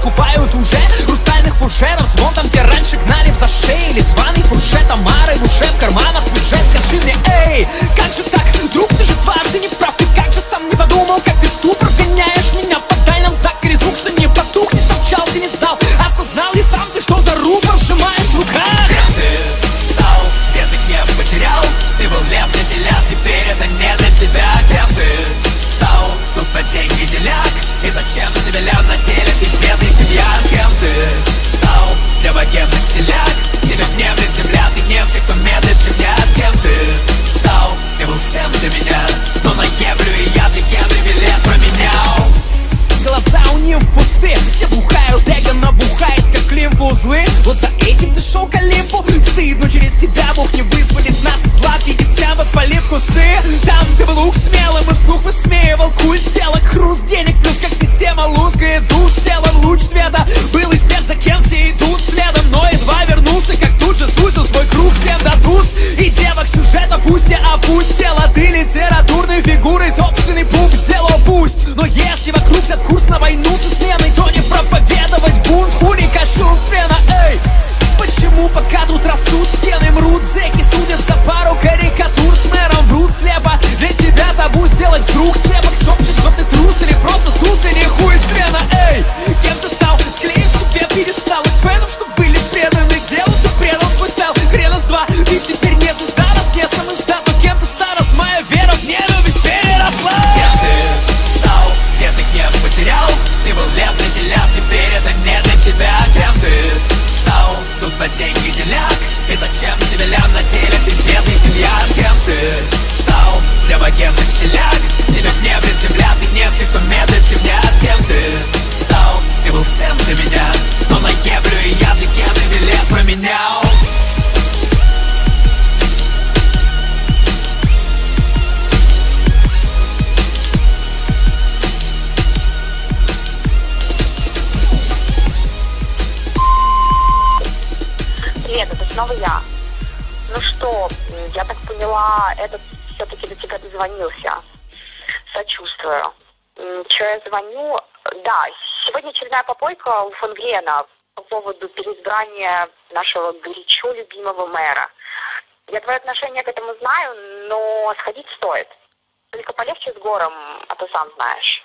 покупают уже хрустальных фужеров. Звон там, где раньше гнали в зашей, или званый фуршет Амары уже в карманах бюджет. Скажи мне, эй, как же так, друг, ты же дважды не прав. Ты как же сам не подумал, как ты в ступор вгоняешь меня? Подай нам знак или звук, что не потух, не стучался, не сдал. Осознал ли сам ты, что за рупор сжимаешь в руках? Кем ты стал, где ты гнев потерял? Ты был лев для теля, теперь это не для тебя. Кем ты стал, тут на деньги деляк? И зачем тебе лян на теле, ты бедный семьян? Кем ты стал, для богемных селяк? Тебе внемлет земля, ты гнев тех, кто медлит темнят. Кем ты стал, ты был всем для меня, но наеблю и я легенды билет променял. Глаза у них пусты, все бухают, эго набухает, как лимфоузлы. Вот за этим ты шел к Олимпу. Стыдно, через тебя Бог не вызволит нас из лап, видит тебя, подпалив кусты. Там ты был лук смелым и вслух высмеивал культ тела. Хруст денег плюс как система лузгает душ тела в луч света. Был из тех, за кем все идут следом, но едва вернулся, как тут же сузил свой круг всем до туз. И девок сюжетов устья опустела. Ты литературной фигурой собственный пуп сделал пусть. Но если вокруг взят курс на войну со сменой, то не проповедовать бунт хули кощунственно. Эй, почему пока тут растут стены, мрут зэки, судят за пару карикатур с мэром, врут слепо. Для тебя табу сделать вдруг слепок с обществом. Ты трус или просто сдулся, не хуй стрена. Эй, кем ты стал? Склеив себе перестал из фэнов, что были преданы делу. Ты предал свой стайл, хрена с два. Ты теперь не звезда, раз не сам издат. Но кем ты стал, раз моя вера в ненависть переросла? Кем ты стал, где ты гнев потерял? Ты был лев для теля, теперь это не для тебя. Кем ты стал, тут на деньги деляк? И зачем тебе лян на теле, ты бедный семьян? Кем ты стал, для богемных селяк? Тебе внемлет земля, ты нет тех, кто медлит темнят. Кем ты стал, ты был всем для меня, но наеблю и я легенды билет променял. Привет, это снова я. Ну что, я так поняла, этот все-таки до тебя дозвонился. Сочувствую. Че я звоню? Да, сегодня очередная попойка у фон Грена по поводу переизбрания нашего горячо любимого мэра. Я твое отношение к этому знаю, но сходить стоит. Только полегче с гором, а то сам знаешь.